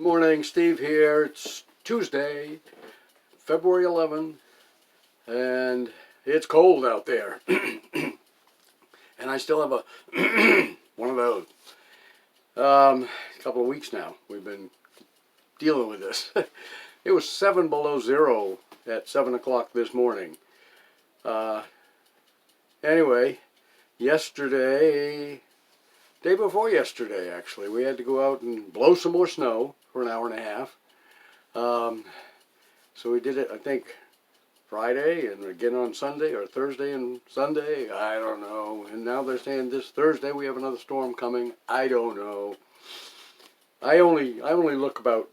Morning, Steve here. It's Tuesday, February 11th, and it's cold out there. And I still have a one of those. A couple of weeks now we've been dealing with this. It was 7 below zero at 7 o'clock this morning. Anyway, yesterday, day before yesterday actually, we had to go out and blow some more snow for an hour and a half. So we did it, I think, Friday and again on Sunday, or Thursday and Sunday, I don't know. And now they're saying this Thursday we have another storm coming. I don't know. I only look about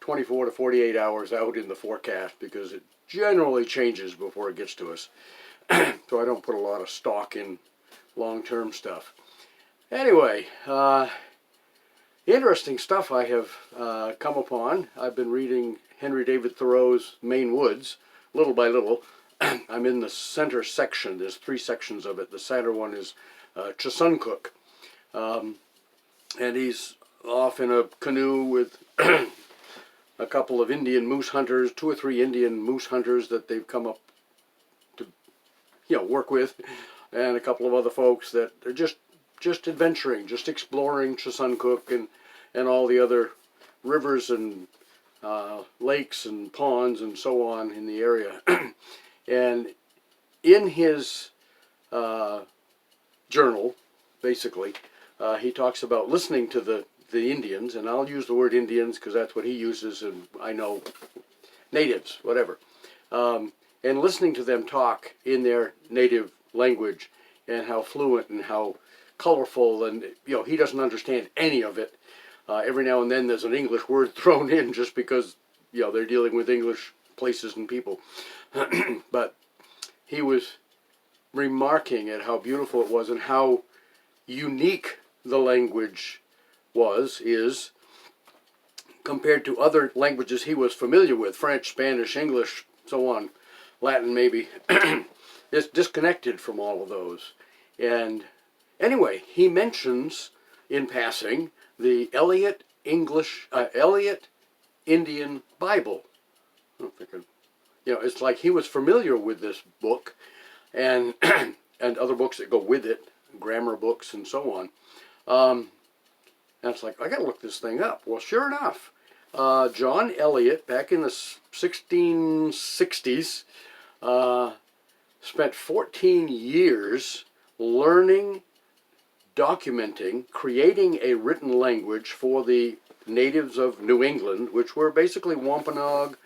24 to 48 hours out in the forecast because it generally changes before it gets to us. So I don't put a lot of stock in long-term stuff. Anyway, interesting stuff I have come upon. I've been reading Henry David Thoreau's Maine Woods, little by little. I'm in the center section. There's 3 sections of it. The center one is Chassuncook. And he's off in a canoe with a couple of Indian moose hunters, 2 or 3 Indian moose hunters that they've come up to, work with, and a couple of other folks that are just adventuring, just exploring Chassuncook and all the other rivers and lakes and ponds and so on in the area. And in his journal, basically, he talks about listening to the Indians, and I'll use the word Indians because that's what he uses, and I know natives, whatever. And listening to them talk in their native language and how fluent and how colorful, and he doesn't understand any of it. Every now and then there's an English word thrown in just because they're dealing with English places and people. But he was remarking at how beautiful it was and how unique the language is compared to other languages he was familiar with, French, Spanish, English, so on, Latin maybe. It's disconnected from all of those. And anyway, he mentions in passing the Eliot Indian Bible. I don't think it's like he was familiar with this book and and other books that go with it, grammar books and so on. And it's like, I got to look this thing up. Well, sure enough, John Eliot, back in the 1660s, spent 14 years learning, documenting, creating a written language for the natives of New England, which were basically Wampanoag,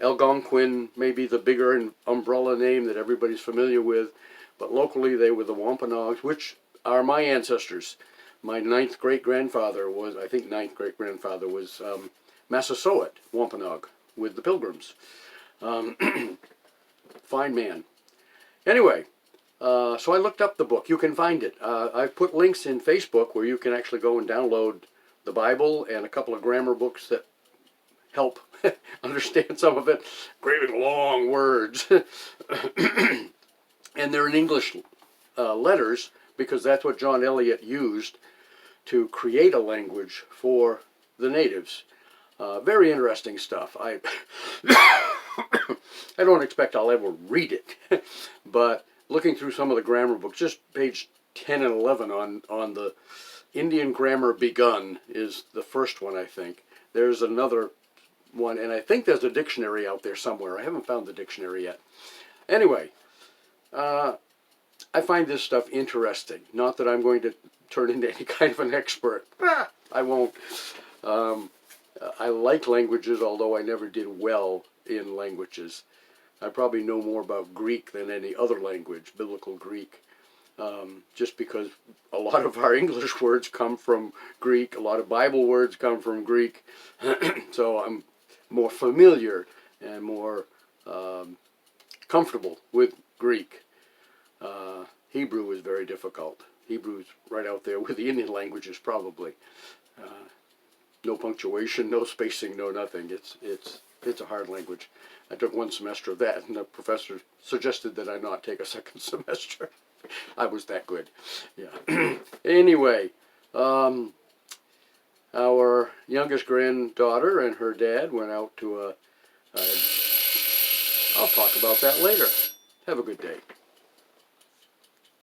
Algonquin, maybe the bigger umbrella name that everybody's familiar with, but locally they were the Wampanoags, which are my ancestors. My 9th great-grandfather was, I think 9th great-grandfather was Massasoit Wampanoag with the Pilgrims. Fine man. Anyway, so I looked up the book. You can find it. I've put links in Facebook where you can actually go and download the Bible and a couple of grammar books that help understand some of it. Great long words. And they're in English letters because that's what John Eliot used to create a language for the natives. Very interesting stuff. I don't expect I'll ever read it, but looking through some of the grammar books, just page 10 and 11 on the Indian Grammar Begun is the first one, I think. There's another one, and I think there's a dictionary out there somewhere. I haven't found the dictionary yet. Anyway, I find this stuff interesting. Not that I'm going to turn into any kind of an expert. I won't. I like languages, although I never did well in languages. I probably know more about Greek than any other language, biblical Greek, just because a lot of our English words come from Greek, a lot of Bible words come from Greek, so I'm more familiar and more comfortable with Greek. Hebrew is very difficult. Hebrew's right out there with the Indian languages, probably. No punctuation, no spacing, no nothing. It's a hard language. I took 1 semester of that, and the professor suggested that I not take a second semester. I was that good. Yeah. Anyway, our youngest granddaughter and her dad went out to a I'll talk about that later. Have a good day.